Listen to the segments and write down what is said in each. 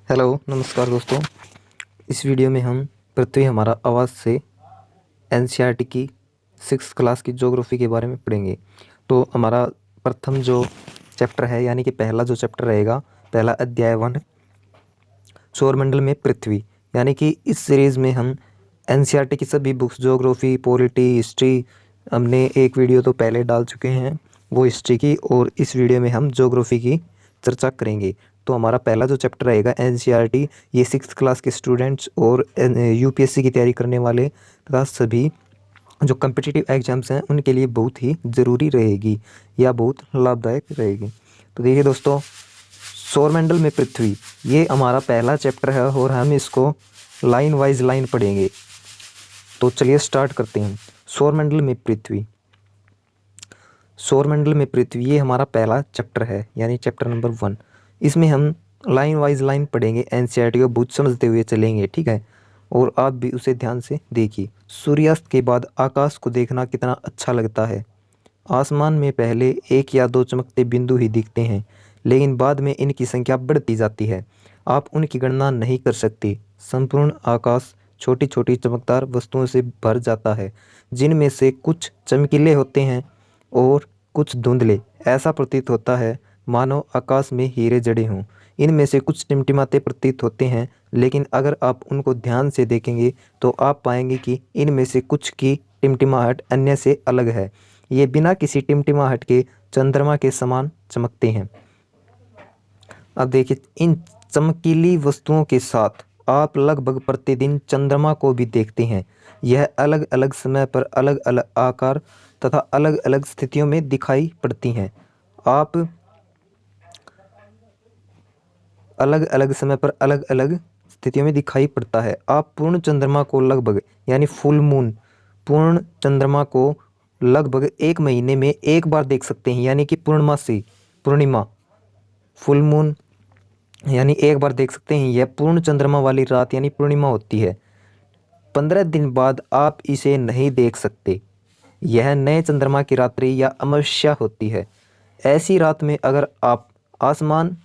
Hello नमस्कार दोस्तों। इस वीडियो में हम पृथ्वी हमारा आवाज़ से एनसीईआरटी की 6th क्लास की ज्योग्राफी के बारे में पढ़ेंगे। तो हमारा प्रथम जो चैप्टर है यानी कि पहला जो चैप्टर रहेगा, पहला अध्याय 1 सौरमंडल में पृथ्वी। यानी कि इस सीरीज़ में हम एनसीईआरटी की सभी बुक्स ज्योग्राफी, पॉलिटी, हिस्ट्री हमने एक वीडियो तो पहले डाल चुके हैं वो हिस्ट्री की, और इस वीडियो में हम ज्योग्राफी की चर्चा करेंगे। तो हमारा पहला जो चैप्टर रहेगा एनसीईआरटी, ये 6th क्लास के स्टूडेंट्स और यूपीएससी की तैयारी करने वाले तथा सभी जो कम्पिटिटिव एग्जाम्स हैं उनके लिए बहुत ही ज़रूरी रहेगी या बहुत लाभदायक रहेगी। तो देखिए दोस्तों, सौरमंडल में पृथ्वी ये हमारा पहला चैप्टर है और हम इसको लाइन वाइज लाइन पढ़ेंगे। तो चलिए स्टार्ट करते हैं। सौरमंडल में पृथ्वी। सौरमंडल में पृथ्वी ये हमारा पहला चैप्टर है यानी चैप्टर नंबर 1। इसमें हम लाइन वाइज लाइन पढ़ेंगे, एनसीईआरटी को बहुत समझते हुए चलेंगे, ठीक है। और आप भी उसे ध्यान से देखिए। सूर्यास्त के बाद आकाश को देखना कितना अच्छा लगता है। आसमान में पहले एक या दो चमकते बिंदु ही दिखते हैं, लेकिन बाद में इनकी संख्या बढ़ती जाती है। आप उनकी गणना नहीं कर सकते। संपूर्ण आकाश छोटी छोटी चमकदार वस्तुओं से भर जाता है, जिनमें से कुछ चमकीले होते हैं और कुछ धुंधले। ऐसा प्रतीत होता है मानो आकाश में हीरे जड़े हों। इनमें से कुछ टिमटिमाते प्रतीत होते हैं, लेकिन अगर आप उनको ध्यान से देखेंगे तो आप पाएंगे कि इनमें से कुछ की टिमटिमाहट अन्य से अलग है। ये बिना किसी टिमटिमाहट के चंद्रमा के समान चमकते हैं। अब देखिए, इन चमकीली वस्तुओं के साथ आप लगभग प्रतिदिन चंद्रमा को भी देखते हैं। यह अलग अलग समय पर अलग अलग आकार तथा अलग अलग स्थितियों में दिखाई पड़ती हैं। आप अलग अलग समय पर अलग अलग स्थितियों में दिखाई पड़ता है। आप पूर्ण चंद्रमा को लगभग यानी फुल मून, पूर्ण चंद्रमा को लगभग एक महीने में एक बार देख सकते हैं, यानी कि पूर्णमासी, पूर्णिमा, फुल मून यानी एक बार देख सकते हैं। यह पूर्ण चंद्रमा वाली रात यानी पूर्णिमा होती है। 15 दिन बाद आप इसे नहीं देख सकते। यह नए चंद्रमा की रात्रि या अमावस्या होती है। ऐसी रात में अगर आप आसमान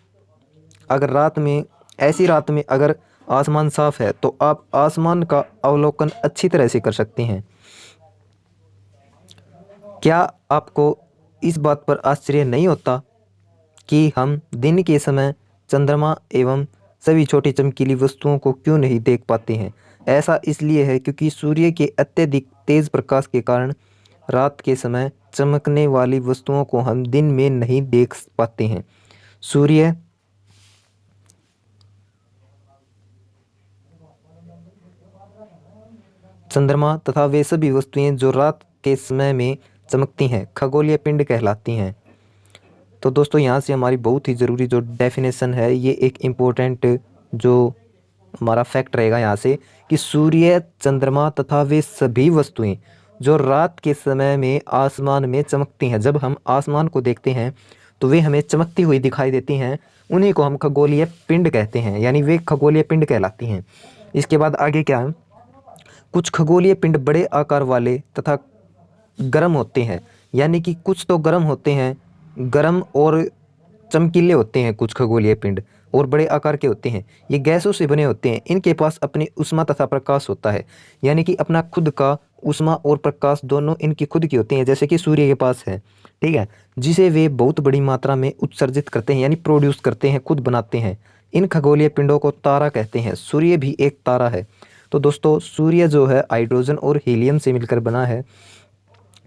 अगर रात में ऐसी रात में अगर आसमान साफ है तो आप आसमान का अवलोकन अच्छी तरह से कर सकते हैं। क्या आपको इस बात पर आश्चर्य नहीं होता कि हम दिन के समय चंद्रमा एवं सभी छोटी चमकीली वस्तुओं को क्यों नहीं देख पाते हैं? ऐसा इसलिए है क्योंकि सूर्य के अत्यधिक तेज प्रकाश के कारण रात के समय चमकने वाली वस्तुओं को हम दिन में नहीं देख पाते हैं। सूर्य, चंद्रमा तथा वे सभी वस्तुएं जो रात के समय में चमकती हैं खगोलीय पिंड कहलाती हैं। तो दोस्तों, यहाँ से हमारी बहुत ही ज़रूरी जो डेफिनेशन है, ये एक इम्पोर्टेंट जो हमारा फैक्ट रहेगा यहाँ से, कि सूर्य, चंद्रमा तथा वे सभी वस्तुएं जो रात के समय में आसमान में चमकती हैं, जब हम आसमान को देखते हैं तो वे हमें चमकती हुई दिखाई देती हैं। उन्हीं को हम खगोलीय पिंड कहते हैं, यानी वे खगोलीय पिंड कहलाती हैं। इसके बाद आगे क्या है? कुछ खगोलीय पिंड बड़े आकार वाले तथा गर्म होते हैं, यानी कि कुछ तो गर्म होते हैं, गर्म और चमकीले होते हैं कुछ खगोलीय पिंड, और बड़े आकार के होते हैं। ये गैसों से बने होते हैं। इनके पास अपनी ऊष्मा तथा प्रकाश होता है, यानी कि अपना खुद का ऊष्मा और प्रकाश दोनों इनकी खुद की होती हैं, जैसे कि सूर्य के पास है, ठीक है, जिसे वे बहुत बड़ी मात्रा में उत्सर्जित करते हैं, यानी प्रोड्यूस करते हैं, खुद बनाते हैं। इन खगोलीय पिंडों को तारा कहते हैं। सूर्य भी एक तारा है। तो दोस्तों, सूर्य जो है हाइड्रोजन और हीलियम से मिलकर बना है,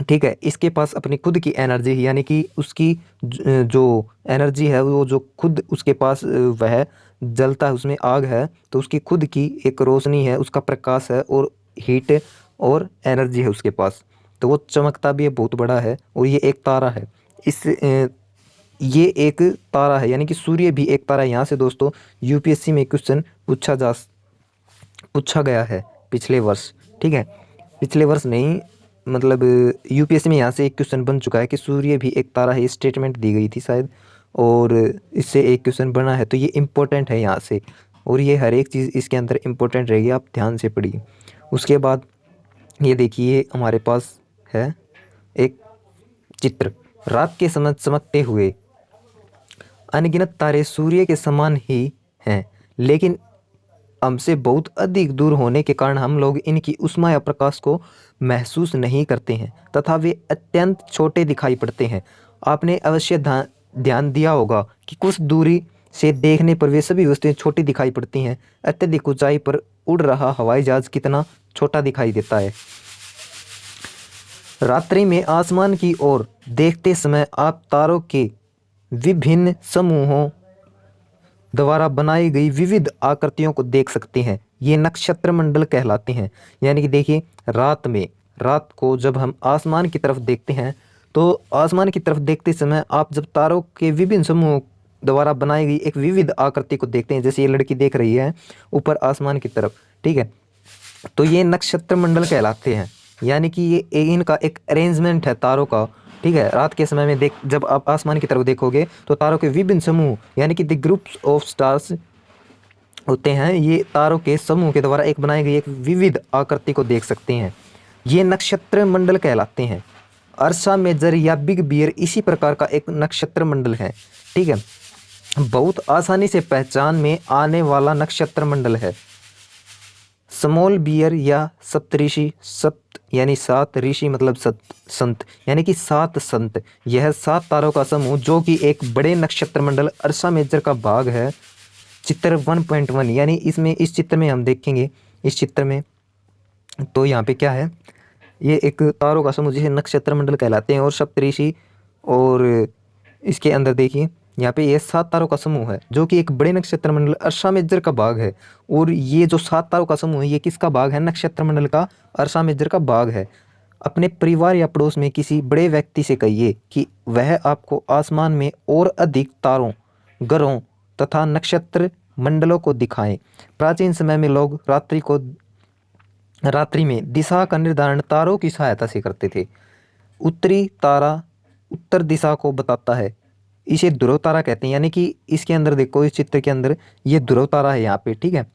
ठीक है। इसके पास अपनी खुद की एनर्जी है, यानी कि उसकी जो एनर्जी है वो जो खुद उसके पास वह जलता है, उसमें आग है, तो उसकी खुद की एक रोशनी है, उसका प्रकाश है और हीट और एनर्जी है उसके पास। तो वो चमकता भी है, बहुत बड़ा है, और ये एक तारा है। इस ये एक तारा है, यानी कि सूर्य भी एक तारा है। यहाँ से दोस्तों यूपीएससी में क्वेश्चन पूछा गया है पिछले वर्ष, ठीक है। पिछले वर्ष नहीं, मतलब यूपीएससी में यहाँ से एक क्वेश्चन बन चुका है कि सूर्य भी एक तारा है, स्टेटमेंट दी गई थी शायद, और इससे एक क्वेश्चन बना है। तो ये इम्पोर्टेंट है यहाँ से, और ये हर एक चीज़ इसके अंदर इम्पोर्टेंट रहेगी, आप ध्यान से पढ़िए। उसके बाद ये देखिए, हमारे पास है एक चित्र। रात के समय चमकते हुए अनगिनत तारे सूर्य के समान ही हैं, लेकिन हमसे बहुत अधिक दूर होने के कारण हम लोग इनकी ऊष्मा या प्रकाश को महसूस नहीं करते हैं तथा वे अत्यंत छोटे दिखाई पड़ते हैं। आपने अवश्य ध्यान दिया होगा कि कुछ दूरी से देखने पर वे सभी वस्तुएं छोटी दिखाई पड़ती हैं। अत्यधिक ऊंचाई पर उड़ रहा हवाई जहाज कितना छोटा दिखाई देता है। रात्रि में आसमान की ओर देखते समय आप तारों के विभिन्न समूहों द्वारा बनाई गई विविध आकृतियों को देख सकते हैं। ये नक्षत्र मंडल कहलाते हैं। यानी कि देखिए, रात को जब हम आसमान की तरफ देखते हैं तो आसमान की तरफ देखते समय आप जब तारों के विभिन्न समूहों द्वारा बनाई गई एक विविध आकृति को देखते हैं, जैसे ये लड़की देख रही है ऊपर आसमान की तरफ, ठीक है, तो ये नक्षत्र मंडल कहलाते हैं। यानी कि ये इनका एक अरेंजमेंट है तारों का, ठीक है। रात के समय में जब आप आसमान की तरफ देखोगे तो तारों के विभिन्न समूह यानी कि द ग्रुप्स ऑफ स्टार्स होते हैं, ये तारों के समूह के द्वारा एक बनाई गई एक विविध आकृति को देख सकते हैं। ये नक्षत्र मंडल कहलाते हैं। अर्सा मेजर या बिग बियर इसी प्रकार का एक नक्षत्र मंडल है, ठीक है। बहुत आसानी से पहचान में आने वाला नक्षत्र मंडल है। स्मॉल बियर या सप्तऋषि, सप्त यानी सात, ऋषि मतलब संत यानी कि सात संत, यह सात तारों का समूह जो कि एक बड़े नक्षत्र मंडल अर्सा मेजर का भाग है। चित्र 1.1 यानी इस चित्र में हम देखेंगे, इस चित्र में तो यहाँ पे क्या है, ये एक तारों का समूह जिसे नक्षत्र मंडल कहलाते हैं और सप्तऋषि, और इसके अंदर देखिए यहाँ पे ये सात तारों का समूह है जो कि एक बड़े नक्षत्र मंडल अर्सा मेजर का भाग है। और ये जो सात तारों का समूह है ये किसका भाग है, नक्षत्र मंडल का अर्सा मेजर का भाग है। अपने परिवार या पड़ोस में किसी बड़े व्यक्ति से कहिए कि वह आपको आसमान में और अधिक तारों, ग्रहों तथा नक्षत्र मंडलों को दिखाएं। प्राचीन समय में लोग रात्रि में दिशा का निर्धारण तारों की सहायता से करते थे। उत्तरी तारा उत्तर दिशा को बताता है, इसे ध्रुव तारा कहते हैं। यानी कि इसके अंदर देखो, इस चित्र के अंदर ये ध्रुव तारा है यहाँ पे, ठीक है।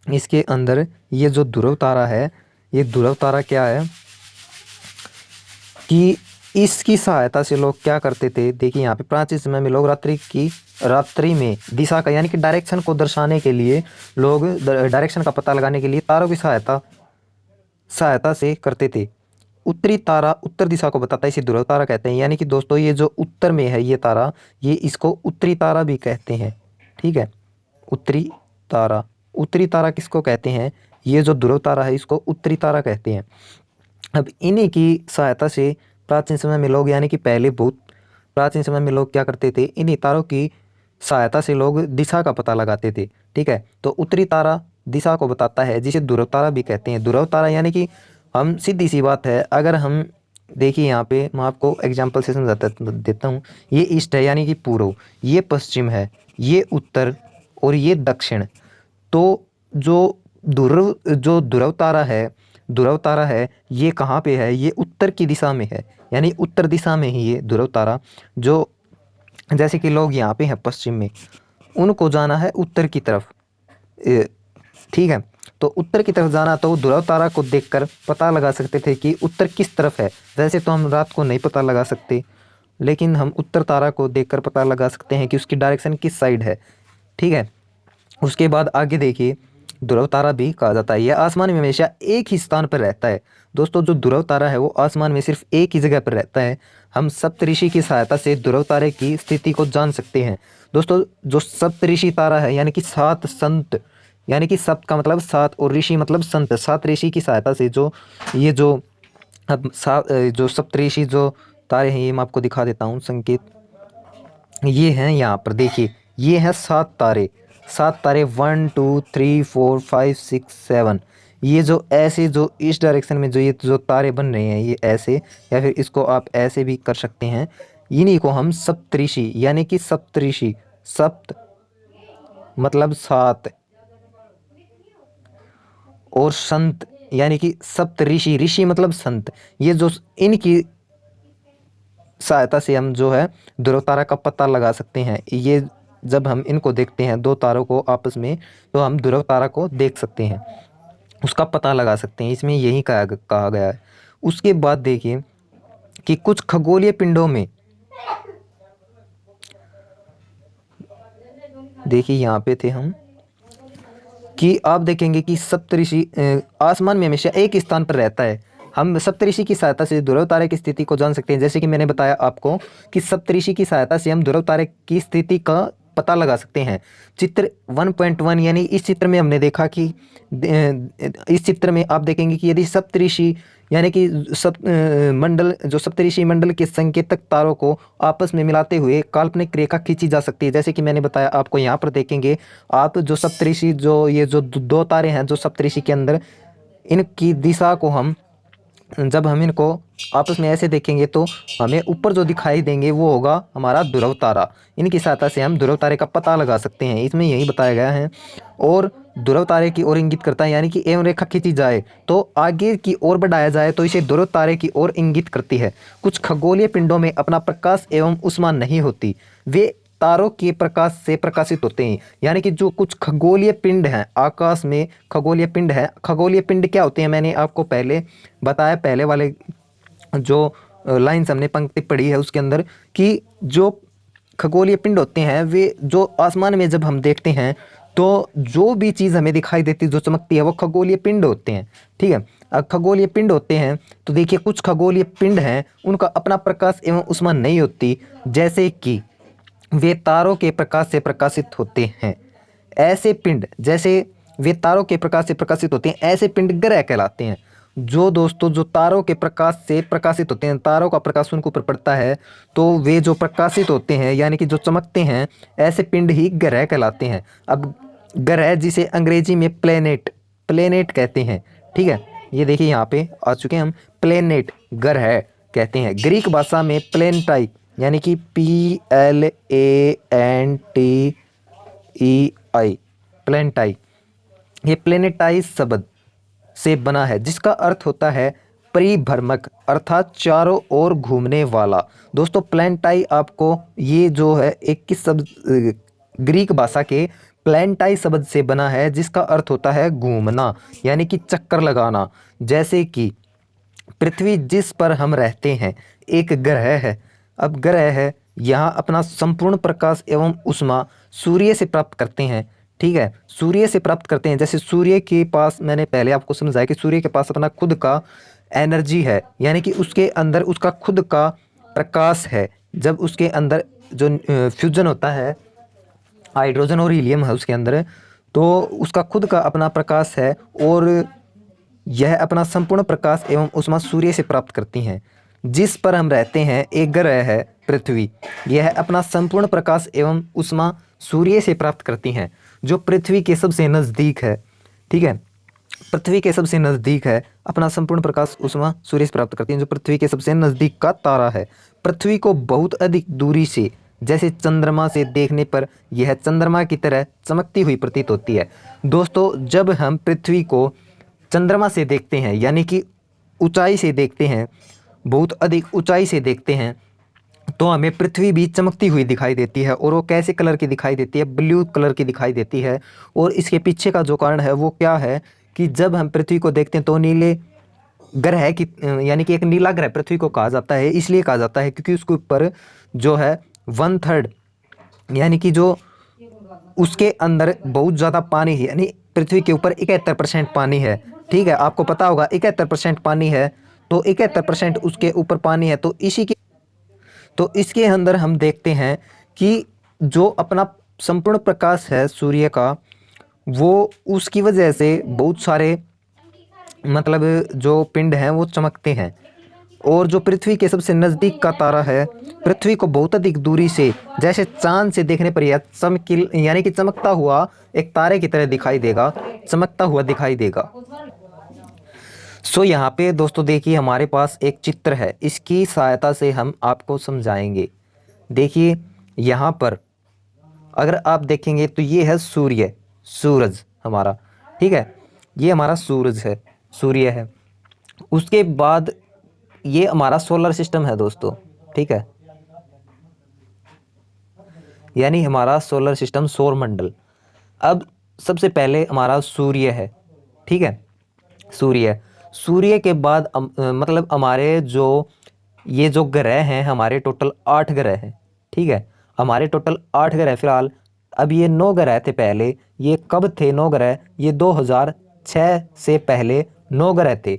इसके अंदर ये जो ध्रुव तारा है, ये ध्रुव तारा क्या है कि इसकी सहायता से लोग क्या करते थे, देखिए यहाँ पे प्राचीन समय में लोग रात्रि में दिशा का यानी कि डायरेक्शन को दर्शाने के लिए लोग डायरेक्शन का पता लगाने के लिए तारों की सहायता से करते थे। उत्तरी तारा उत्तर दिशा को बताता है, इसे ध्रुव तारा कहते हैं। यानी कि दोस्तों ये जो उत्तर में है ये तारा, ये इसको उत्तरी तारा भी कहते हैं, ठीक है। उत्तरी तारा किसको कहते हैं, ये जो ध्रुव तारा है इसको उत्तरी तारा कहते हैं। अब इन्हीं की सहायता से प्राचीन समय में लोग, यानी कि पहले बहुत प्राचीन समय में लोग क्या करते थे, इन्हीं तारों की सहायता से लोग दिशा का पता लगाते थे, ठीक है। तो उत्तरी तारा दिशा को बताता है जिसे ध्रुव तारा भी कहते हैं। ध्रुव तारा यानी कि हम सीधी सी बात है, अगर हम देखिए यहाँ पे मैं आपको एग्जांपल से समझाता देता हूँ। ये ईस्ट है यानी कि पूर्व, ये पश्चिम है, ये उत्तर और ये दक्षिण। तो जो ध्रुव तारा है ये कहाँ पे है, ये उत्तर की दिशा में है। यानी उत्तर दिशा में ही ये ध्रुव तारा, जो जैसे कि लोग यहाँ पे हैं पश्चिम में, उनको जाना है उत्तर की तरफ, ठीक है। तो उत्तर की तरफ जाना तो ध्रुव तारा को देखकर पता लगा सकते थे कि उत्तर किस तरफ है। वैसे तो हम रात को नहीं पता लगा सकते, लेकिन हम उत्तर तारा को देखकर पता लगा सकते हैं कि उसकी डायरेक्शन किस साइड है, ठीक है। उसके बाद आगे देखिए, ध्रुव तारा भी कहा जाता है, यह आसमान में हमेशा एक ही स्थान पर रहता है। दोस्तों जो ध्रुव तारा है वो आसमान में सिर्फ एक ही जगह पर रहता है। हम सप्तऋषि की सहायता से ध्रुव तारे की स्थिति को जान सकते हैं। दोस्तों जो सप्तऋषि तारा है यानी कि सात संत, यानी कि सप्त का मतलब सात और ऋषि मतलब संत, सात ऋषि की सहायता से जो सप्तऋषि जो तारे हैं, ये मैं आपको दिखा देता हूँ संकेत। ये हैं यहाँ पर देखिए, ये हैं सात तारे 1 2 3 4 5 6 7। ये जो ऐसे जो इस डायरेक्शन में ये जो तारे बन रहे हैं ये ऐसे, या फिर इसको आप ऐसे भी कर सकते हैं। इन्हीं को हम सप्तऋषि यानी कि सप्तऋषि, सप्त मतलब सात और संत यानी कि सप्तऋषि, ऋषि मतलब संत, ये जो इनकी सहायता से हम जो है ध्रुव तारा का पता लगा सकते हैं। ये जब हम इनको देखते हैं दो तारों को आपस में, तो हम ध्रुव तारा को देख सकते हैं, उसका पता लगा सकते हैं। इसमें यही कहा गया है। उसके बाद देखिए कि कुछ खगोलीय पिंडों में, देखिए यहाँ पे थे हम, कि आप देखेंगे कि सप्तऋषि आसमान में हमेशा एक स्थान पर रहता है। हम सप्तऋषि की सहायता से ध्रुव तारे की स्थिति को जान सकते हैं। जैसे कि मैंने बताया आपको कि सप्तऋषि की सहायता से हम ध्रुव तारे की स्थिति का पता लगा सकते हैं। चित्र 1.1 यानी इस चित्र में हमने देखा कि इस चित्र में आप देखेंगे कि यदि सप्तऋषि यानी कि मंडल जो सप्तऋषि मंडल के संकेतक तारों को आपस में मिलाते हुए काल्पनिक रेखा खींची जा सकती है। जैसे कि मैंने बताया आपको, यहाँ पर देखेंगे आप जो सप्तऋषि जो ये जो दो तारे हैं जो सप्तऋषि के अंदर, इनकी दिशा को जब हम इनको आपस में ऐसे देखेंगे तो हमें ऊपर जो दिखाई देंगे वो होगा हमारा ध्रुव तारा। इनकी सहायता से हम ध्रुव तारे का पता लगा सकते हैं, इसमें यही बताया गया है। और ध्रुव तारे की ओर इंगित करता है, यानी कि एवं रेखा खींची जाए तो आगे की ओर बढ़ाया जाए तो इसे ध्रुव तारे की ओर इंगित करती है। कुछ खगोलीय पिंडों में अपना प्रकाश एवं उष्मा नहीं होती, वे तारों के प्रकाश से प्रकाशित होते हैं। यानी कि जो कुछ खगोलीय पिंड हैं आकाश में, खगोलीय पिंड है। खगोलीय पिंड क्या होते हैं, मैंने आपको पहले बताया, पहले वाले जो लाइन्स हमने पंक्ति पढ़ी है उसके अंदर, कि जो खगोलीय पिंड होते हैं वे जो आसमान में जब हम देखते हैं तो जो भी चीज़ हमें दिखाई देती है जो चमकती है वो खगोलीय पिंड होते हैं। ठीक है, अब खगोलीय पिंड होते हैं तो देखिए कुछ खगोलीय पिंड हैं उनका अपना प्रकाश एवं उष्मा नहीं होती, जैसे कि वे तारों के प्रकाश से प्रकाशित होते हैं। ऐसे पिंड, जैसे वे तारों के प्रकाश से प्रकाशित होते हैं, ऐसे पिंड ग्रह कहलाते हैं। जो दोस्तों जो तारों के प्रकाश से प्रकाशित होते हैं, तारों का प्रकाश उनके ऊपर पड़ता है तो वे जो प्रकाशित होते हैं यानी कि जो चमकते हैं, ऐसे पिंड ही ग्रह कहलाते हैं। अब ग्रह जिसे अंग्रेजी में प्लेनेट प्लेनेट कहते हैं। ठीक है, ये देखिए यहाँ पे आ चुके हैं हम, प्लेनेट ग्रह कहते हैं। ग्रीक भाषा में प्लेनटाई यानी कि PLANTEI प्लेनटाई, ये प्लेनेटाई शब्द से बना है जिसका अर्थ होता है परिभ्रमक अर्थात चारों ओर घूमने वाला। दोस्तों प्लेनटाई आपको ये जो है एक किस शब्द ग्रीक भाषा के प्लेनटाई शब्द से बना है जिसका अर्थ होता है घूमना यानी कि चक्कर लगाना। जैसे कि पृथ्वी जिस पर हम रहते हैं एक ग्रह है। अब ग्रह है यहाँ अपना संपूर्ण प्रकाश एवं उष्मा सूर्य से प्राप्त करते हैं। ठीक है, सूर्य से प्राप्त करते हैं। जैसे सूर्य के पास, मैंने पहले आपको समझाया कि सूर्य के पास अपना खुद का एनर्जी है, यानी कि उसके अंदर उसका खुद का प्रकाश है। जब उसके अंदर जो फ्यूजन होता है, हाइड्रोजन और हीलियम है उसके अंदर, तो उसका खुद का अपना प्रकाश है और यह अपना संपूर्ण प्रकाश एवं उष्मा सूर्य से प्राप्त करती हैं। जिस पर हम रहते हैं एक ग्रह है पृथ्वी, यह अपना संपूर्ण प्रकाश एवं उष्मा सूर्य से प्राप्त करती हैं, जो पृथ्वी के सबसे नज़दीक है। ठीक है, पृथ्वी के सबसे नज़दीक है, अपना संपूर्ण प्रकाश उष्मा सूर्य से प्राप्त करती हैं, जो पृथ्वी के सबसे नज़दीक का तारा है। पृथ्वी को बहुत अधिक दूरी से, जैसे चंद्रमा से देखने पर यह चंद्रमा की तरह चमकती हुई प्रतीत होती है। दोस्तों जब हम पृथ्वी को चंद्रमा से देखते हैं यानी कि ऊंचाई से देखते हैं, बहुत अधिक ऊंचाई से देखते हैं, तो हमें पृथ्वी भी चमकती हुई दिखाई देती है। और वो कैसे कलर की दिखाई देती है, ब्लू कलर की दिखाई देती है। और इसके पीछे का जो कारण है वो क्या है कि जब हम पृथ्वी को देखते हैं तो नीले ग्रह की यानी कि एक नीला ग्रह पृथ्वी को कहा जाता है। इसलिए कहा जाता है क्योंकि उसके ऊपर जो है 1/3 यानी कि जो उसके अंदर बहुत ज़्यादा पानी है, यानी पृथ्वी के ऊपर 71% पानी है। ठीक है, आपको पता होगा 71% पानी है, तो 71% उसके ऊपर पानी है। तो इसके अंदर हम देखते हैं कि जो अपना संपूर्ण प्रकाश है सूर्य का, वो उसकी वजह से बहुत सारे मतलब जो पिंड हैं वो चमकते हैं। और जो पृथ्वी के सबसे नज़दीक का तारा है, पृथ्वी को बहुत अधिक दूरी से, जैसे चांद से देखने पर यह चमकील यानी कि चमकता हुआ एक तारे की तरह दिखाई देगा, चमकता हुआ दिखाई देगा। सो यहाँ पे दोस्तों देखिए हमारे पास एक चित्र है, इसकी सहायता से हम आपको समझाएंगे। देखिए यहाँ पर अगर आप देखेंगे तो ये है सूर्य, सूरज हमारा। ठीक है, ये हमारा सूरज है, सूर्य है। उसके बाद ये हमारा सोलर सिस्टम है दोस्तों। ठीक है, यानी हमारा सोलर सिस्टम, सौर मंडल। अब सबसे पहले हमारा सूर्य है। ठीक है, सूर्य के बाद मतलब हमारे जो ये जो ग्रह हैं, हमारे टोटल 8 ग्रह हैं। ठीक है, हमारे टोटल 8 ग्रह फिलहाल अब ये 9 ग्रह थे पहले, ये कब थे 9 ग्रह? ये 2006 से पहले 9 ग्रह थे।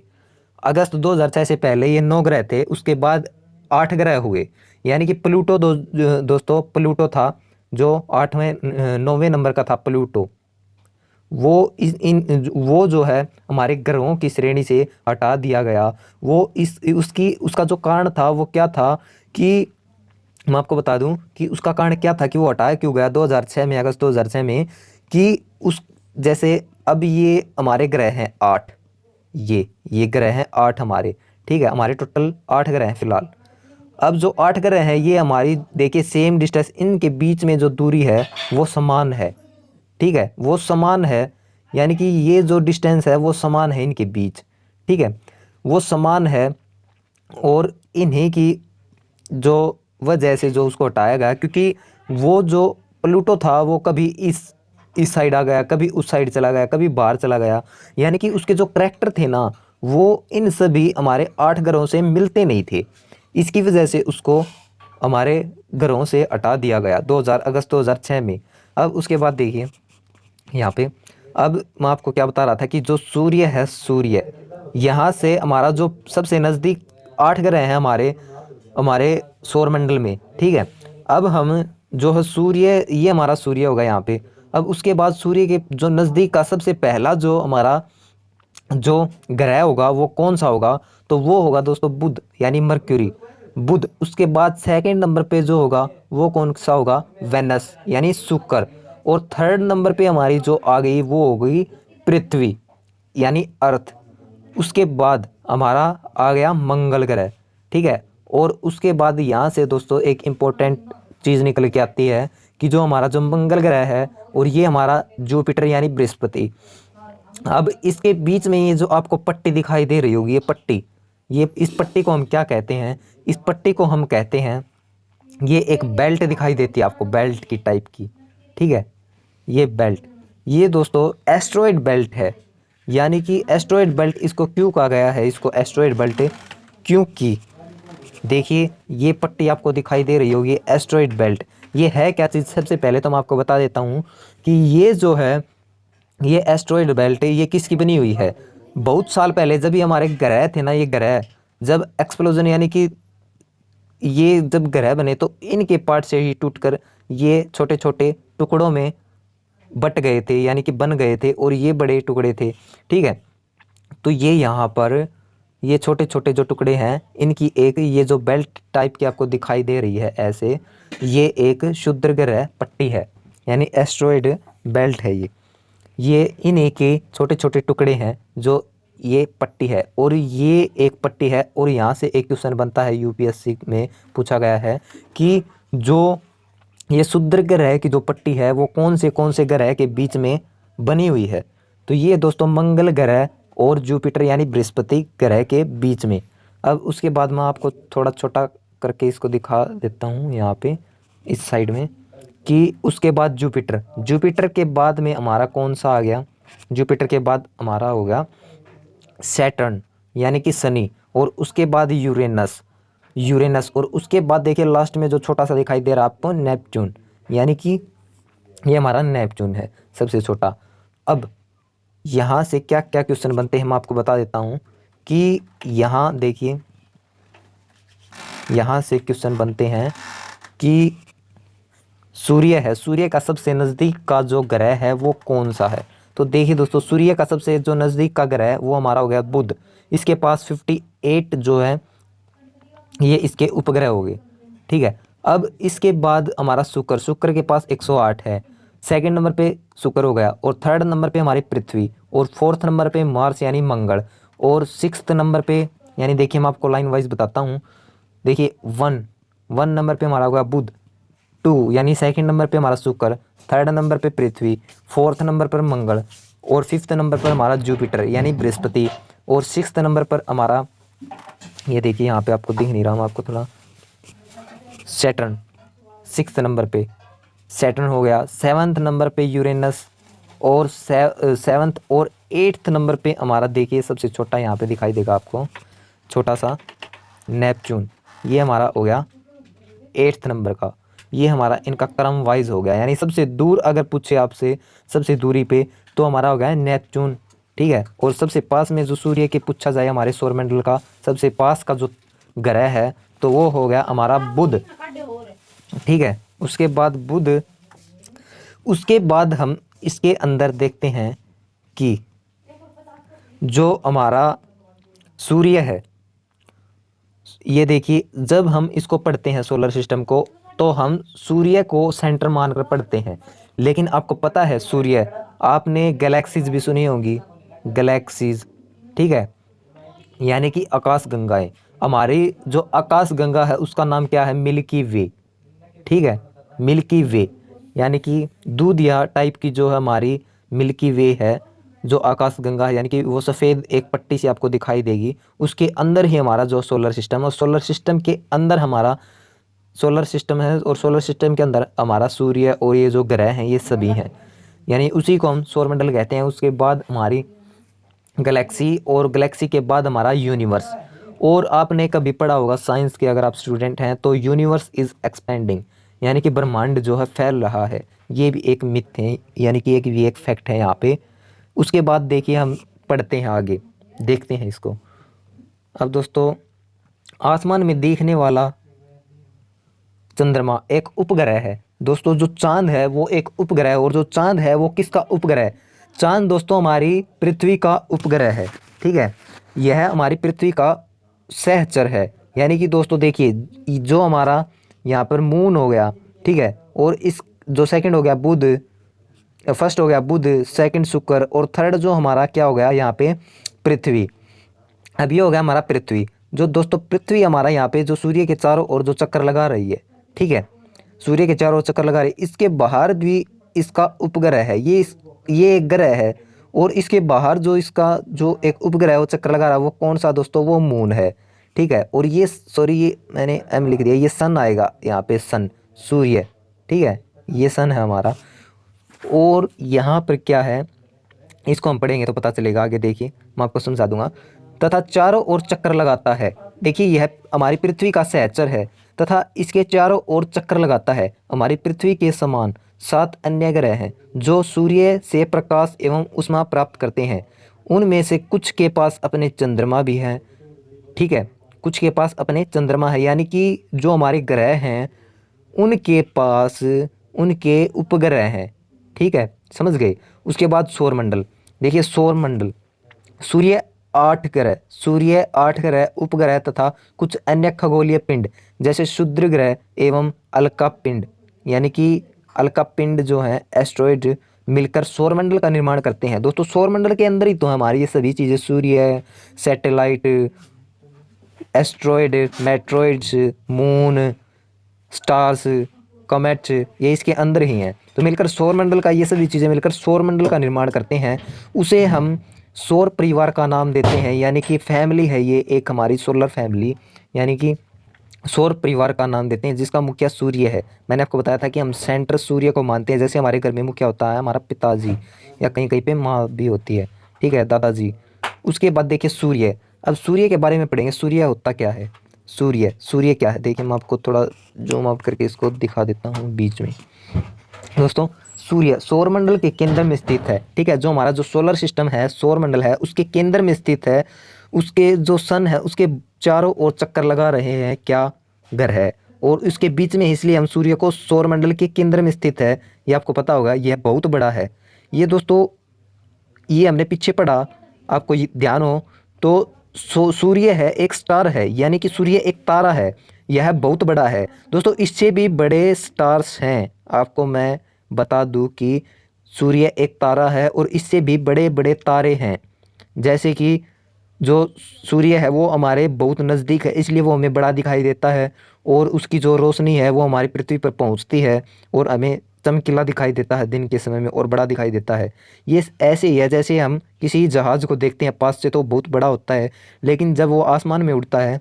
अगस्त 2006 से पहले ये 9 ग्रह थे, उसके बाद 8 ग्रह हुए। यानी कि प्लूटो दोस्तों प्लूटो था जो 8वें 9वें नंबर का था प्लूटो, वो जो है हमारे ग्रहों की श्रेणी से हटा दिया गया। वो उसका जो कारण था वो क्या था कि मैं आपको बता दूं कि उसका कारण क्या था कि वो हटाया क्यों गया 2006 में, अगस्त 2006 में, कि उस जैसे अब ये हमारे ग्रह हैं 8, ये ग्रह हैं 8 हमारे, ठीक है, हमारे टोटल 8 ग्रह हैं फिलहाल। अब जो 8 ग्रह हैं ये हमारी देखिए सेम डिस्टेंस, इनके बीच में जो दूरी है वो समान है, ठीक है, वो समान है। यानी कि ये जो डिस्टेंस है वो समान है इनके बीच, ठीक है, वो समान है। और इन्हीं की जो वजह से जो उसको हटाया गया, क्योंकि वो जो प्लूटो था वो कभी इस साइड आ गया, कभी उस साइड चला गया, कभी बाहर चला गया। यानी कि उसके जो करैक्टर थे ना वो इन सभी हमारे 8 ग्रहों से मिलते नहीं थे। इसकी वजह से उसको हमारे ग्रहों से हटा दिया गया 2000 अगस्त 2006 में। अब उसके बाद देखिए यहाँ पे, अब मैं आपको क्या बता रहा था कि जो सूर्य है, सूर्य यहाँ से हमारा जो सबसे नज़दीक 8 ग्रह हैं हमारे हमारे सौरमंडल में, ठीक है। अब हम जो है सूर्य, ये हमारा सूर्य होगा यहाँ पे। अब उसके बाद सूर्य के जो नज़दीक का सबसे पहला जो हमारा जो ग्रह होगा वो कौन सा होगा? तो वो होगा दोस्तों बुध, यानी मर्क्यूरी, बुध। उसके बाद सेकंड नंबर पे जो होगा वो कौन सा होगा? वेनस, यानी शुक्र। और थर्ड नंबर पे हमारी जो आ गई वो हो गई पृथ्वी, यानी अर्थ। उसके बाद हमारा आ गया मंगल ग्रह, ठीक है। और उसके बाद यहाँ से दोस्तों एक इम्पोर्टेंट चीज़ निकल के आती है कि जो हमारा जो मंगल ग्रह है और ये हमारा जुपिटर यानी बृहस्पति। अब इसके बीच में ये जो आपको पट्टी दिखाई दे रही होगी, ये पट्टी, ये इस पट्टी को हम क्या कहते हैं? इस पट्टी को हम कहते हैं, ये एक बेल्ट दिखाई देती है आपको, बेल्ट की टाइप की, ठीक है, ये बेल्ट, ये दोस्तों एस्ट्रॉयड बेल्ट है। यानी कि एस्ट्रॉयड बेल्ट इसको क्यों कहा गया है, इसको एस्ट्रॉयड बेल्ट? क्योंकि देखिए ये पट्टी आपको दिखाई दे रही होगी, एस्ट्रॉयड बेल्ट, ये है क्या चीज़? सबसे पहले तो मैं आपको बता देता हूँ कि ये जो है ये एस्ट्रॉयड बेल्ट ये किसकी बनी हुई है? बहुत साल पहले जब ये हमारे ग्रह थे ना, ये ग्रह जब एक्सप्लोजन, यानी कि ये जब ग्रह बने तो इनके पार्ट से ही टूटकर ये छोटे छोटे टुकड़ों में बट गए थे, यानी कि बन गए थे, और ये बड़े टुकड़े थे, ठीक है। तो ये यहाँ पर ये छोटे छोटे जो टुकड़े हैं इनकी एक ये जो बेल्ट टाइप की आपको दिखाई दे रही है ऐसे, ये एक क्षुद्र ग्रह पट्टी है, यानी एस्ट्रॉयड बेल्ट है ये इन्हीं के छोटे छोटे टुकड़े हैं जो ये पट्टी है। और ये एक पट्टी है, और यहाँ से एक क्वेश्चन बनता है यूपीएससी में पूछा गया है कि जो ये क्षुद्र ग्रह की जो पट्टी है वो कौन से ग्रह के बीच में बनी हुई है? तो ये दोस्तों मंगल ग्रह और जुपिटर यानी बृहस्पति ग्रह के बीच में। अब उसके बाद मैं आपको थोड़ा छोटा करके इसको दिखा देता हूँ यहाँ पे इस साइड में, कि उसके बाद जुपिटर के बाद में हमारा कौन सा आ गया? जुपिटर के बाद हमारा हो गया सैटर्न, यानी कि शनि। और उसके बाद यूरेनस। और उसके बाद देखिए लास्ट में जो छोटा सा दिखाई दे रहा है आपको, नेपच्यून, यानी कि ये हमारा नेपच्यून है सबसे छोटा। अब यहाँ से क्या क्या क्वेश्चन बनते हैं मैं आपको बता देता हूँ कि यहाँ देखिए, यहाँ से क्वेश्चन बनते हैं कि सूर्य है, सूर्य का सबसे नज़दीक का जो ग्रह है वो कौन सा है? तो देखिए दोस्तों सूर्य का सबसे जो नज़दीक का ग्रह है वो हमारा हो गया बुध। इसके पास 58 जो है ये इसके उपग्रह हो गए, ठीक है। अब इसके बाद हमारा शुक्र के पास 108 है, सेकंड नंबर पे शुक्र हो गया। और थर्ड नंबर पे हमारी पृथ्वी, और फोर्थ नंबर पे मार्स यानी मंगल, और सिक्स्थ नंबर पे, यानी देखिए मैं आपको लाइन वाइज बताता हूँ, देखिए वन नंबर पे हमारा होगा बुध, 2 यानी सेकंड नंबर पे हमारा शुक्र, थर्ड नंबर पे पृथ्वी, फोर्थ नंबर पर मंगल, और फिफ्थ नंबर पर हमारा जुपिटर यानी बृहस्पति, और सिक्स्थ नंबर पर हमारा ये देखिए यहाँ पे आपको दिख नहीं रहा, मैं आपको थोड़ा, सैटर्न, सिक्स्थ नंबर पे सैटर्न हो गया। सेवन्थ नंबर पे यूरेनस, और सेवन्थ और एट्थ नंबर पे हमारा देखिए सबसे छोटा यहाँ पे दिखाई देगा आपको छोटा सा नेपच्यून, ये हमारा हो गया एट्थ नंबर का। ये हमारा इनका क्रम वाइज हो गया। यानी सबसे दूर अगर पूछे आपसे सबसे दूरी पे तो हमारा हो गया नेपच्यून, ठीक है। और सबसे पास में जो सूर्य के पूछा जाए हमारे सौरमंडल का सबसे पास का जो ग्रह है तो वो हो गया हमारा बुध, ठीक है। उसके बाद बुध, उसके बाद हम इसके अंदर देखते हैं कि जो हमारा सूर्य है, ये देखिए जब हम इसको पढ़ते हैं सोलर सिस्टम को तो हम सूर्य को सेंटर मानकर पढ़ते हैं। लेकिन आपको पता है सूर्य, आपने गैलेक्सीज भी सुनी होंगी, गैलेक्सीज, ठीक है, यानी कि आकाश गंगाएं। हमारी जो आकाश गंगा है उसका नाम क्या है, मिल्की वे, ठीक है, मिल्की वे। यानी कि दूधिया टाइप की जो है हमारी मिल्की वे है, जो आकाश गंगा है, यानी कि वो सफ़ेद एक पट्टी से आपको दिखाई देगी, उसके अंदर ही हमारा जो सोलर सिस्टम है, और सोलर सिस्टम के अंदर हमारा सोलर सिस्टम है, और सोलर सिस्टम के अंदर हमारा सूर्य और ये जो ग्रह हैं ये सभी हैं, यानी उसी को हम सौरमंडल कहते हैं। उसके बाद हमारी गैलेक्सी, और गैलेक्सी के बाद हमारा यूनिवर्स। और आपने कभी पढ़ा होगा साइंस के अगर आप स्टूडेंट हैं तो यूनिवर्स इज़ एक्सपेंडिंग, यानी कि ब्रह्मांड जो है फैल रहा है। ये भी एक मिथ है, यानी कि एक फैक्ट है यहाँ पे। उसके बाद देखिए हम पढ़ते हैं आगे, देखते हैं इसको। अब दोस्तों आसमान में देखने वाला चंद्रमा एक उपग्रह है। दोस्तों जो चांद है वो एक उपग्रह है, और जो चांद है वो किसका उपग्रह है? चांद दोस्तों हमारी पृथ्वी का उपग्रह है, ठीक है। यह हमारी पृथ्वी का सहचर है। यानी कि दोस्तों देखिए जो हमारा यहाँ पर मून हो गया, ठीक है, और इस जो सेकंड हो गया बुध, फर्स्ट हो गया बुध, सेकंड शुक्र, और थर्ड जो हमारा क्या हो गया यहाँ पे पृथ्वी। अब ये हो गया हमारा पृथ्वी। जो दोस्तों पृथ्वी हमारा यहाँ पे जो सूर्य के चारों ओर जो चक्कर लगा रही है, ठीक है, सूर्य के चारों ओर चक्कर लगा रही है, इसके बाहर भी इसका उपग्रह है, ये एक ग्रह है। और इसके बाहर जो इसका जो एक उपग्रह है वो चक्कर लगा रहा है, वो कौन सा दोस्तों? वो मून है, ठीक है। और ये सॉरी ये मैंने एम लिख दिया, ये सन आएगा यहाँ पे, सन, सूर्य, ठीक है, ये सन है हमारा। और यहाँ पर क्या है इसको हम पढ़ेंगे तो पता चलेगा, आगे देखिए मैं आपको समझा दूंगा। तथा चारों ओर चक्कर लगाता है, देखिए यह हमारी पृथ्वी का सहचर है तथा इसके चारों ओर चक्कर लगाता है। हमारी पृथ्वी के समान 7 अन्य ग्रह हैं जो सूर्य से प्रकाश एवं ऊष्मा प्राप्त करते हैं। उनमें से कुछ के पास अपने चंद्रमा भी हैं, ठीक है, कुछ के पास अपने चंद्रमा है, यानी कि जो हमारे ग्रह हैं उनके पास उनके उपग्रह हैं, ठीक है, समझ गए। उसके बाद सौरमंडल, देखिए सौरमंडल, सूर्य 8 ग्रह, सूर्य 8 ग्रह, उपग्रह तथा कुछ अन्य खगोलीय पिंड जैसे क्षुद्र ग्रह एवं अलका पिंड, यानी कि अलका पिंड जो है एस्ट्रॉइड मिलकर सौरमंडल का निर्माण करते हैं। दोस्तों सौरमंडल के अंदर ही तो हमारी ये सभी चीज़ें, सूर्य, satellite, asteroid, meteoroids, moon, stars, comets, ये इसके अंदर ही हैं। तो मिलकर सौरमंडल का, ये सभी चीज़ें मिलकर सौरमंडल का निर्माण करते हैं। उसे हम सौर परिवार का नाम देते हैं, यानी कि फैमिली है ये एक हमारी सोलर फैमिली, यानी कि सौर परिवार का नाम देते हैं, जिसका मुखिया सूर्य है। मैंने आपको बताया था कि हम सेंटर सूर्य को मानते हैं। जैसे हमारे घर में मुखिया होता है हमारा पिताजी, या कहीं कहीं पे माँ भी होती है, ठीक है, दादाजी। उसके बाद देखिए सूर्य, अब सूर्य के बारे में पढ़ेंगे। सूर्य होता क्या है? सूर्य क्या है देखिए, मैं आपको थोड़ा जूम आउट करके इसको दिखा देता हूँ बीच में। दोस्तों सूर्य सौरमंडल के केंद्र में स्थित है, ठीक है, जो हमारा जो सोलर सिस्टम है, सौरमंडल है, उसके केंद्र में स्थित है। उसके जो सन है उसके चारों ओर चक्कर लगा रहे हैं क्या? ग्रह, और उसके बीच में, इसलिए हम सूर्य को सौरमंडल के केंद्र में स्थित है। ये आपको पता होगा, यह बहुत बड़ा है। ये दोस्तों ये हमने पीछे पढ़ा, आपको ध्यान हो तो सूर्य है एक स्टार है, यानी कि सूर्य एक तारा है, यह बहुत बड़ा है। दोस्तों इससे भी बड़े स्टार्स हैं, आपको मैं बता दूं कि सूर्य एक तारा है और इससे भी बड़े बड़े तारे हैं। जैसे कि जो सूर्य है वो हमारे बहुत नज़दीक है, इसलिए वो हमें बड़ा दिखाई देता है, और उसकी जो रोशनी है वो हमारी पृथ्वी पर पहुंचती है और हमें चमकीला दिखाई देता है दिन के समय में, और बड़ा दिखाई देता है। ये ऐसे ही है जैसे हम किसी जहाज़ को देखते हैं पास से तो बहुत बड़ा होता है, लेकिन जब वो आसमान में उड़ता है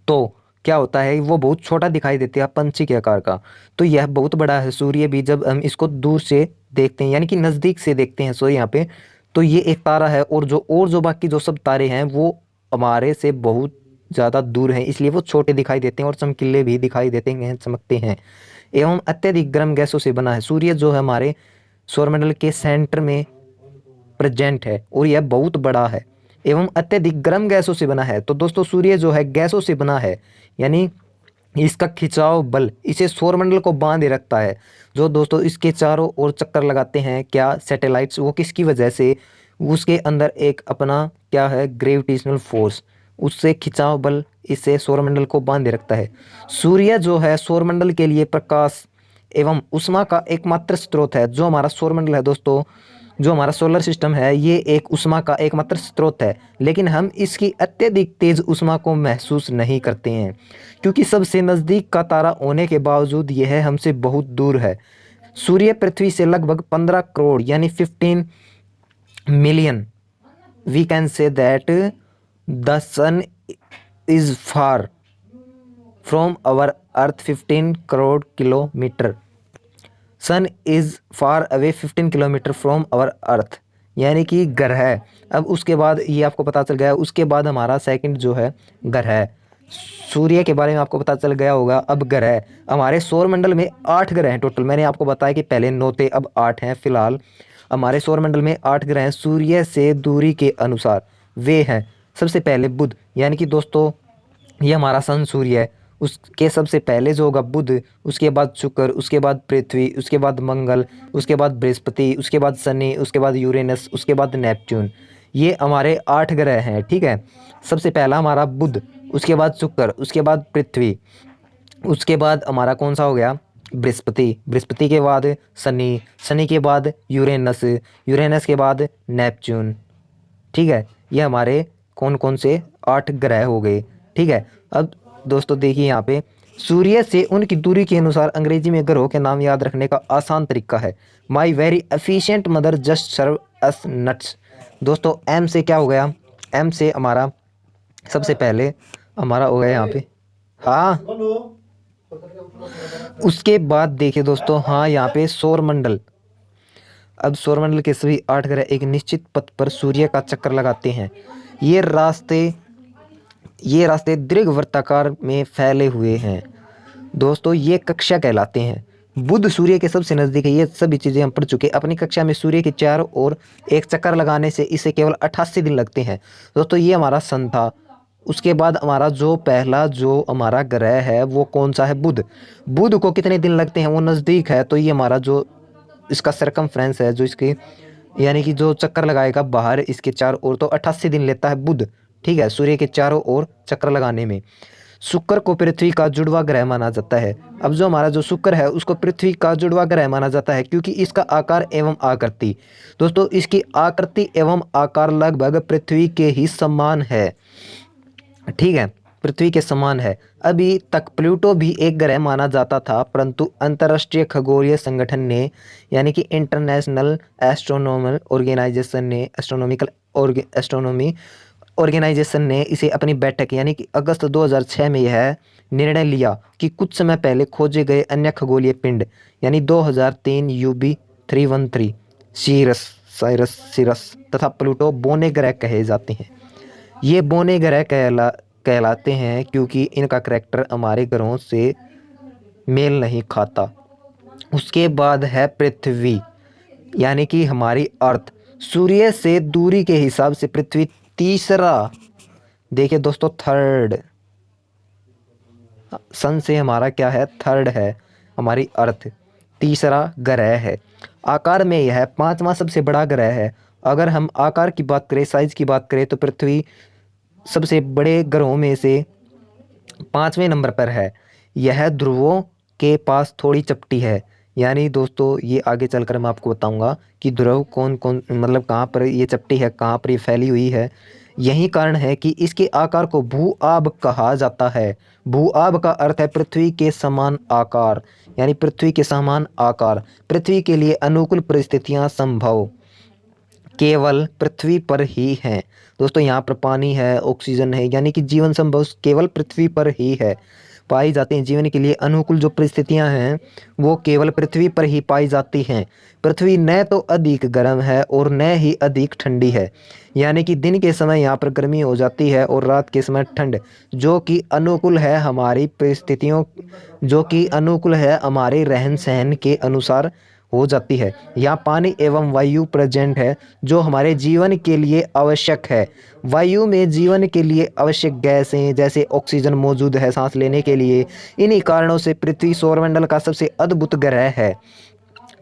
तो क्या होता है, वो बहुत छोटा दिखाई देता है, पंछी के आकार का। तो यह बहुत बड़ा है सूर्य भी, जब हम इसको दूर से देखते हैं, यानी कि नज़दीक से देखते हैं, सो यहाँ पे तो ये एक तारा है। और जो बाकी जो सब तारे हैं वो हमारे से बहुत ज़्यादा दूर हैं, इसलिए वो छोटे दिखाई देते हैं और चमकीले भी दिखाई देते हैं, चमकते हैं। एवं अत्यधिक गर्म गैसों से बना है। सूर्य जो है हमारे सौरमंडल के सेंटर में प्रेजेंट है और यह बहुत बड़ा है एवं अत्यधिक गर्म गैसों से बना है। तो दोस्तों सूर्य जो है गैसों से बना है, यानी इसका खिंचाव बल इसे सौरमंडल को बांधे रखता है। जो दोस्तों इसके चारों ओर चक्कर लगाते हैं क्या सैटेलाइट्स, वो किसकी वजह से, उसके अंदर एक अपना क्या है ग्रेविटेशनल फोर्स, उससे खिंचाव बल इसे सौरमंडल को बांधे रखता है। सूर्य जो है सौरमंडल के लिए प्रकाश एवं ऊष्मा का एकमात्र स्रोत है। जो हमारा सौरमंडल है दोस्तों, जो हमारा सोलर सिस्टम है, ये एक ऊष्मा का एकमात्र स्रोत है, लेकिन हम इसकी अत्यधिक तेज ऊष्मा को महसूस नहीं करते हैं क्योंकि सबसे नज़दीक का तारा होने के बावजूद यह हमसे बहुत दूर है। सूर्य पृथ्वी से लगभग 15 करोड़ यानी 15 million, we can say that the sun is far from our earth 15 crore kilometre. Sun is far away 15 kilometre from our earth, यानी कि ग्रह। अब उसके बाद ये आपको पता चल गया, उसके बाद हमारा सेकंड जो है ग्रह। सूर्य के बारे में आपको पता चल गया होगा। अब ग्रह, हमारे सौरमंडल में 8 ग्रह हैं टोटल। मैंने आपको बताया कि पहले 9 थे, अब 8 हैं फिलहाल। हमारे सौरमंडल में 8 ग्रह हैं सूर्य से दूरी के अनुसार। वे हैं सबसे पहले बुध, यानी कि दोस्तों ये हमारा सन सूर्य है, उसके सबसे पहले जो होगा बुध, उसके बाद शुक्र, उसके बाद पृथ्वी, उसके बाद मंगल, उसके बाद बृहस्पति, उसके बाद शनि, उसके बाद यूरेनस, उसके बाद नेपच्यून। ये हमारे 8 ग्रह हैं, ठीक है। सबसे पहला हमारा बुध, उसके बाद शुक्र, उसके बाद पृथ्वी, उसके बाद हमारा कौन सा हो गया बृहस्पति, बृहस्पति के बाद शनि, शनि के बाद यूरेनस, यूरेनस के बाद नेपच्यून, ठीक है। ये हमारे कौन कौन से 8 ग्रह हो गए, ठीक है। अब दोस्तों देखिए यहाँ पे सूर्य से उनकी दूरी के अनुसार अंग्रेजी में ग्रहों के नाम याद रखने का आसान तरीका है। My very efficient mother just serve us nuts. दोस्तों एम से क्या हो गया, एम से हमारा सबसे पहले हमारा हो गया यहाँ पे, हाँ। उसके बाद देखिए दोस्तों, हाँ यहाँ पे सौरमंडल। अब सौरमंडल के सभी 8 ग्रह एक निश्चित पथ पर सूर्य का चक्कर लगाते हैं। ये रास्ते दीर्घवृत्ताकार में फैले हुए हैं। दोस्तों ये कक्षा कहलाते हैं। बुध सूर्य के सबसे नज़दीक है। ये सभी चीज़ें हम पढ़ चुके हैं अपनी कक्षा में। सूर्य के चारों ओर एक चक्कर लगाने से इसे केवल 88 दिन लगते हैं। दोस्तों ये हमारा सन था। उसके बाद हमारा जो पहला जो हमारा ग्रह है वो कौन सा है, बुध। बुध को कितने दिन लगते हैं, वो नज़दीक है, तो ये हमारा जो इसका सरकमफ्रेंस है, जो इसके यानी कि जो चक्कर लगाएगा बाहर इसके चारों ओर, तो 88 दिन लेता है बुध, ठीक है, सूर्य के चारों ओर चक्कर लगाने में। शुक्र को पृथ्वी का जुड़वा ग्रह माना जाता है। अब जो हमारा जो शुक्र है उसको पृथ्वी का जुड़वा ग्रह माना जाता है क्योंकि इसका आकार एवं आकृति, दोस्तों इसकी आकृति एवं आकार लगभग पृथ्वी के ही समान है, ठीक है, पृथ्वी के समान है। अभी तक प्लूटो भी एक ग्रह माना जाता था, परंतु अंतर्राष्ट्रीय खगोलीय संगठन ने यानी कि इंटरनेशनल एस्ट्रोनॉमिकल ऑर्गेनाइजेशन ने इसे अपनी बैठक यानी कि अगस्त 2006 में यह निर्णय लिया कि कुछ समय पहले खोजे गए अन्य खगोलीय पिंड यानी 2003 UB 313 सीरस तथा प्लूटो बोने ग्रह कहे जाते हैं। ये बोने ग्रह कहलाते हैं क्योंकि इनका करैक्टर हमारे ग्रहों से मेल नहीं खाता। उसके बाद है पृथ्वी यानी कि हमारी अर्थ। सूर्य से दूरी के हिसाब से पृथ्वी तीसरा, देखिए दोस्तों थर्ड, सन से हमारा क्या है, थर्ड है हमारी अर्थ, तीसरा ग्रह है। आकार में यह 5वां सबसे बड़ा ग्रह है। अगर हम आकार की बात करें, साइज की बात करें, तो पृथ्वी सबसे बड़े ग्रहों में से 5वें नंबर पर है। यह ध्रुवों के पास थोड़ी चपटी है, यानी दोस्तों ये आगे चलकर मैं आपको बताऊंगा कि ध्रुव कौन कौन मतलब कहाँ पर ये चपटी है, कहाँ पर ये फैली हुई है। यही कारण है कि इसके आकार को भू-आब कहा जाता है। भू-आब का अर्थ है पृथ्वी के समान आकार, यानी पृथ्वी के समान आकार। पृथ्वी के लिए अनुकूल परिस्थितियां संभव केवल पृथ्वी पर ही हैं। दोस्तों यहाँ पर पानी है, ऑक्सीजन है, यानी कि जीवन संभव केवल पृथ्वी पर ही है। पाई जाती हैं, जीवन के लिए अनुकूल जो परिस्थितियां हैं वो केवल पृथ्वी पर ही पाई जाती हैं। पृथ्वी न तो अधिक गर्म है और न ही अधिक ठंडी है, यानी कि दिन के समय यहाँ पर गर्मी हो जाती है और रात के समय ठंड, जो कि अनुकूल है हमारी परिस्थितियों, जो कि अनुकूल है हमारे रहन सहन के अनुसार हो जाती है। यहाँ पानी एवं वायु प्रेजेंट है जो हमारे जीवन के लिए आवश्यक है। वायु में जीवन के लिए आवश्यक गैसें जैसे ऑक्सीजन मौजूद है सांस लेने के लिए। इन्हीं कारणों से पृथ्वी सौरमंडल का सबसे अद्भुत ग्रह है।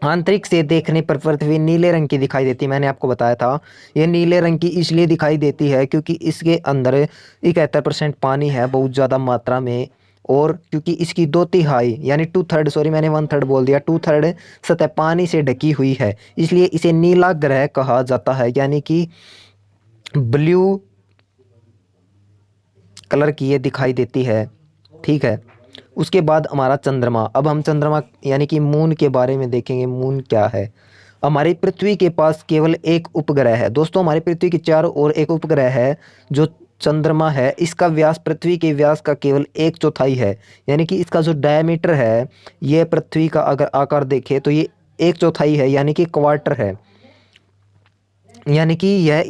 आंतरिक से देखने पर पृथ्वी नीले रंग की दिखाई देती है। मैंने आपको बताया था ये नीले रंग की इसलिए दिखाई देती है क्योंकि इसके अंदर 71% पानी है बहुत ज़्यादा मात्रा में, और क्योंकि इसकी 2/3 यानी 2/3, सॉरी मैंने 1/3 बोल दिया, 2/3 सतह पानी से ढकी हुई है, इसलिए इसे नीला ग्रह कहा जाता है, यानी कि ब्लू कलर की ये दिखाई देती है। ठीक है, उसके बाद हमारा चंद्रमा। अब हम चंद्रमा यानी कि मून के बारे में देखेंगे। मून क्या है? हमारी पृथ्वी के पास केवल एक उपग्रह है दोस्तों। हमारी पृथ्वी के चारों ओर एक उपग्रह है जो चंद्रमा है। इसका व्यास पृथ्वी के व्यास का केवल 1/4 है, यानी कि इसका जो डायमीटर है, ये पृथ्वी का अगर आकार देखें तो ये 1/4 है, यानी कि क्वार्टर है। यानी कि यह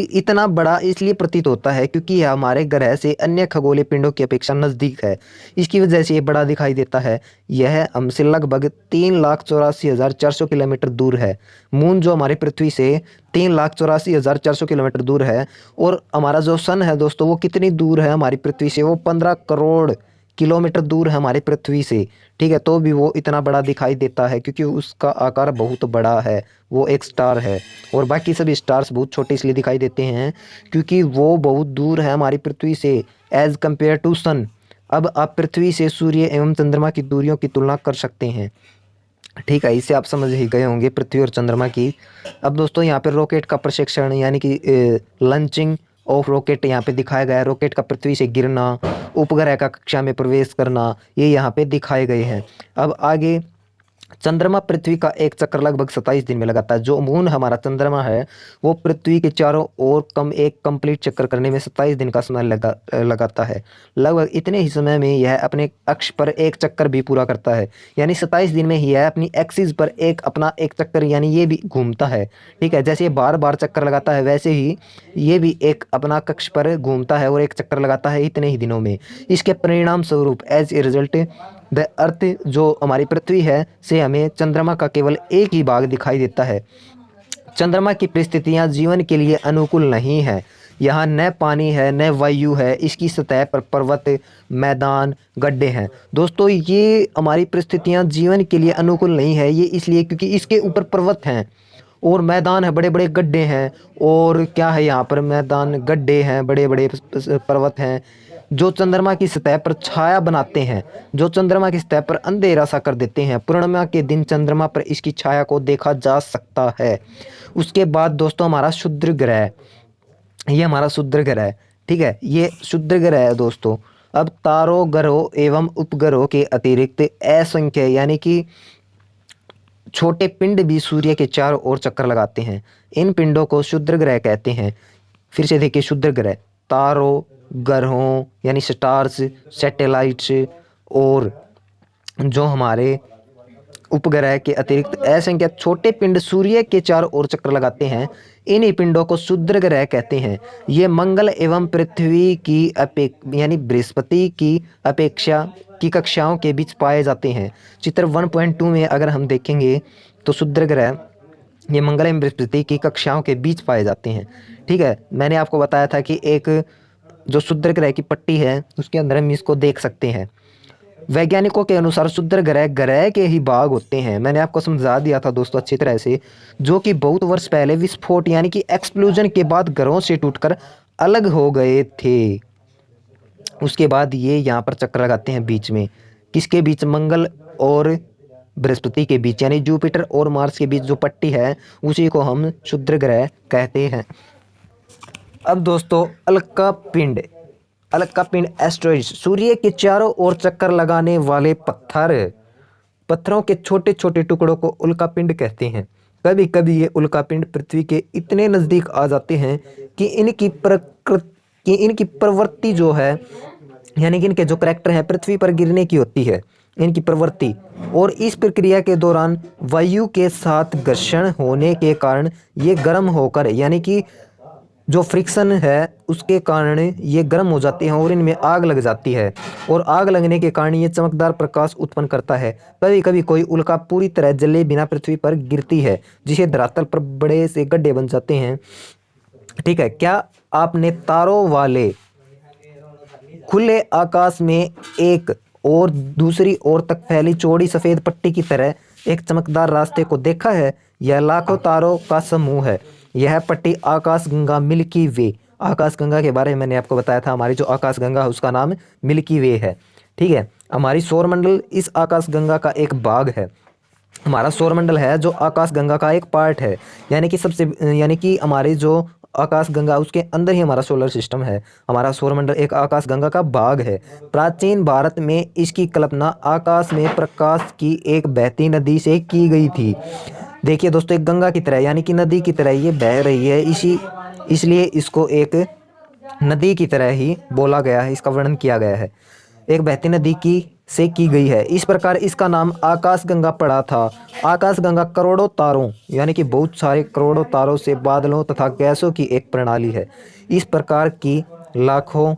इतना बड़ा इसलिए प्रतीत होता है क्योंकि यह हमारे ग्रह से अन्य खगोलीय पिंडों की अपेक्षा नज़दीक है, इसकी वजह से ये बड़ा दिखाई देता है। यह हमसे लगभग 3,84,400 किलोमीटर दूर है। मून जो हमारी पृथ्वी से 3,84,400 किलोमीटर दूर है, और हमारा जो सन है दोस्तों वो कितनी दूर है हमारी पृथ्वी से? वो 15 करोड़ किलोमीटर दूर है हमारी पृथ्वी से। ठीक है, तो भी वो इतना बड़ा दिखाई देता है क्योंकि उसका आकार बहुत बड़ा है, वो एक स्टार है। और बाकी सभी स्टार्स बहुत छोटे इसलिए दिखाई देते हैं क्योंकि वो बहुत दूर है हमारी पृथ्वी से एज कंपेयर टू सन। अब आप पृथ्वी से सूर्य एवं चंद्रमा की दूरियों की तुलना कर सकते हैं। ठीक है, इससे आप समझ ही गए होंगे पृथ्वी और चंद्रमा की। अब दोस्तों यहाँ पे रॉकेट का प्रशिक्षण यानी कि लॉन्चिंग ऑफ रॉकेट यहाँ पे दिखाया गया है। रॉकेट का पृथ्वी से गिरना, उपग्रह का कक्षा में प्रवेश करना, ये यहाँ पे दिखाए गए हैं। अब आगे, चंद्रमा पृथ्वी का एक चक्कर लगभग 27 दिन में लगाता है। जो मून हमारा चंद्रमा है वो पृथ्वी के चारों ओर एक कंप्लीट चक्कर करने में 27 दिन का समय लगाता है। लगभग इतने ही समय में यह अपने अक्ष पर एक चक्कर भी पूरा करता है, यानी 27 दिन में ही यह अपनी एक्सिस पर अपना एक चक्कर यानी ये भी घूमता है। ठीक है, जैसे ये बार बार चक्कर लगाता है वैसे ही ये भी एक अपना कक्ष पर घूमता है और एक चक्कर लगाता है इतने ही दिनों में। इसके परिणाम स्वरूप as a result the earth जो हमारी पृथ्वी है से हमें चंद्रमा का केवल एक ही भाग दिखाई देता है। चंद्रमा की परिस्थितियां जीवन के लिए अनुकूल नहीं है। यहाँ न पानी है न वायु है। इसकी सतह पर पर्वत, मैदान, गड्ढे हैं। दोस्तों ये हमारी परिस्थितियां जीवन के लिए अनुकूल नहीं है, ये इसलिए क्योंकि इसके ऊपर पर्वत हैं और मैदान है, बड़े बड़े गड्ढे हैं। और क्या है, यहाँ पर मैदान, गड्ढे हैं, बड़े बड़े पर्वत हैं जो चंद्रमा की सतह पर छाया बनाते हैं, जो चंद्रमा की सतह पर अंधेरा सा कर देते हैं। पूर्णिमा के दिन चंद्रमा पर इसकी छाया को देखा जा सकता है। उसके बाद दोस्तों हमारा क्षुद्र ग्रह, ये हमारा क्षुद्र ग्रह है। ठीक है, ये क्षुद्र ग्रह है दोस्तों। अब तारों, ग्रहों एवं उपग्रहों के अतिरिक्त असंख्य यानी कि छोटे पिंड भी सूर्य के चारों ओर चक्कर लगाते हैं। इन पिंडों को क्षुद्र ग्रह कहते हैं। फिर से देखिए, क्षुद्र ग्रह, तारों, ग्रहों यानी स्टार्स, सैटेलाइट्स और जो हमारे उपग्रह के अतिरिक्त असंख्य छोटे पिंड सूर्य के चारों ओर चक्कर लगाते हैं। इन्हीं पिंडों को क्षुद्र ग्रह कहते हैं। ये मंगल एवं पृथ्वी की यानी बृहस्पति की अपेक्षा की कक्षाओं के बीच पाए जाते हैं। चित्र 1.2 में अगर हम देखेंगे तो क्षुद्र ग्रह ये मंगल एवं बृहस्पति की कक्षाओं के बीच पाए जाते हैं। ठीक है, मैंने आपको बताया था कि एक जो क्षुद्र ग्रह की पट्टी है उसके अंदर हम इसको देख सकते हैं। वैज्ञानिकों के अनुसार क्षुद्र ग्रह ग्रह के ही भाग होते हैं। मैंने आपको समझा दिया था दोस्तों अच्छी तरह से, जो कि बहुत वर्ष पहले विस्फोट यानी कि एक्सप्लोजन के बाद ग्रहों से टूटकर अलग हो गए थे। उसके बाद ये यहाँ पर चक्कर लगाते हैं बीच में, किसके बीच? मंगल और बृहस्पति के बीच, यानी जुपिटर और मार्स के बीच जो पट्टी है उसी को हम क्षुद्र ग्रह कहते हैं। अब दोस्तों उल्का पिंड एस्ट्रॉइड, सूर्य के चारों ओर चक्कर लगाने वाले पत्थरों के छोटे छोटे टुकड़ों को उल्का पिंड कहते हैं। कभी कभी ये उल्का पिंड पृथ्वी के इतने नज़दीक आ जाते हैं कि इनकी प्रवृत्ति जो है यानी कि इनके जो करैक्टर हैं पृथ्वी पर गिरने की होती है, इनकी प्रवृत्ति। और इस प्रक्रिया के दौरान वायु के साथ घर्षण होने के कारण ये गर्म होकर, यानी कि जो फ्रिक्शन है उसके कारण ये गर्म हो जाते हैं और इनमें आग लग जाती है। और आग लगने के कारण ये चमकदार प्रकाश उत्पन्न करता है। कभी कभी कोई उल्का पूरी तरह जले बिना पृथ्वी पर गिरती है, जिसे धरातल पर बड़े से गड्ढे बन जाते हैं। ठीक है, क्या आपने तारों वाले खुले आकाश में एक और दूसरी ओर तक फैली चौड़ी सफेद पट्टी की तरह एक चमकदार रास्ते को देखा है? यह लाखों तारों का समूह है। यह पट्टी आकाशगंगा मिल्की वे, आकाशगंगा के बारे में मैंने आपको बताया था, हमारी जो आकाशगंगा है उसका नाम मिल्की वे है। ठीक है, हमारी सौरमंडल इस आकाशगंगा का एक भाग है। हमारा सौरमंडल है जो आकाशगंगा का एक पार्ट है, यानी कि यानी कि हमारी जो आकाशगंगा उसके अंदर ही हमारा सोलर सिस्टम है। हमारा सौरमंडल एक आकाशगंगा का भाग है। प्राचीन भारत में इसकी कल्पना आकाश में प्रकाश की एक बहती नदी से की गई थी। देखिए दोस्तों, एक गंगा की तरह, यानी कि नदी की तरह ये बह रही है, इसलिए इसको एक नदी की तरह ही बोला गया है, इसका वर्णन किया गया है। एक बहती नदी की गई है, इस प्रकार इसका नाम आकाशगंगा पड़ा था। आकाशगंगा करोड़ों तारों, यानी कि बहुत सारे करोड़ों तारों से बादलों तथा गैसों की एक प्रणाली है। इस प्रकार की लाखों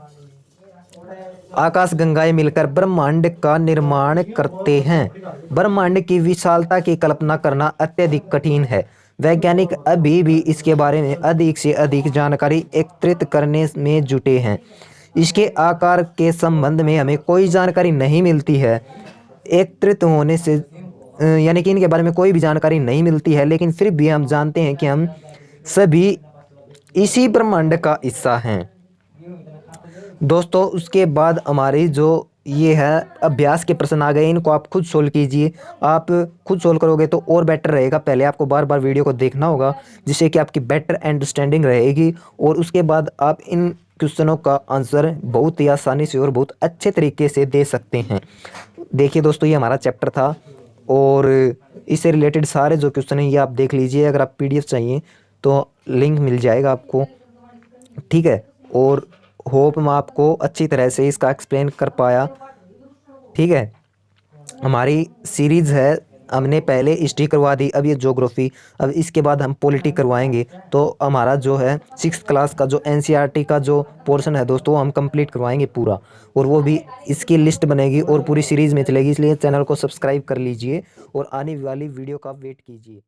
आकाशगंगाएं मिलकर ब्रह्मांड का निर्माण करते हैं। ब्रह्मांड की विशालता की कल्पना करना अत्यधिक कठिन है। वैज्ञानिक अभी भी इसके बारे में अधिक से अधिक जानकारी एकत्रित करने में जुटे हैं। इसके आकार के संबंध में हमें कोई जानकारी नहीं मिलती है, एकत्रित होने से यानी कि इनके बारे में कोई भी जानकारी नहीं मिलती है, लेकिन फिर भी हम जानते हैं कि हम सभी इसी ब्रह्मांड का हिस्सा हैं। दोस्तों, उसके बाद हमारी जो ये है अभ्यास के प्रश्न आ गए, इनको आप खुद सोल्व कीजिए। आप खुद सोल्व करोगे तो और बेटर रहेगा। पहले आपको बार बार वीडियो को देखना होगा, जिससे कि आपकी बेटर अंडरस्टैंडिंग रहेगी, और उसके बाद आप इन क्वेश्चनों का आंसर बहुत ही आसानी से और बहुत अच्छे तरीके से दे सकते हैं। देखिए दोस्तों, ये हमारा चैप्टर था और इससे रिलेटेड सारे जो क्वेश्चन हैं ये आप देख लीजिए। अगर आप PDF चाहिए तो लिंक मिल जाएगा आपको। ठीक है, और होप मैं आपको अच्छी तरह से इसका एक्सप्लेन कर पाया। ठीक है, हमारी सीरीज़ है, हमने पहले हिस्ट्री करवा दी, अब ये ज्योग्राफी, अब इसके बाद हम पॉलिटी करवाएंगे। तो हमारा जो है 6th क्लास का जो NCERT का जो पोर्शन है दोस्तों, हम कंप्लीट करवाएंगे पूरा, और वो भी इसकी लिस्ट बनेगी और पूरी सीरीज़ में चलेगी। इसलिए चैनल को सब्सक्राइब कर लीजिए और आने वाली वीडियो का वेट कीजिए।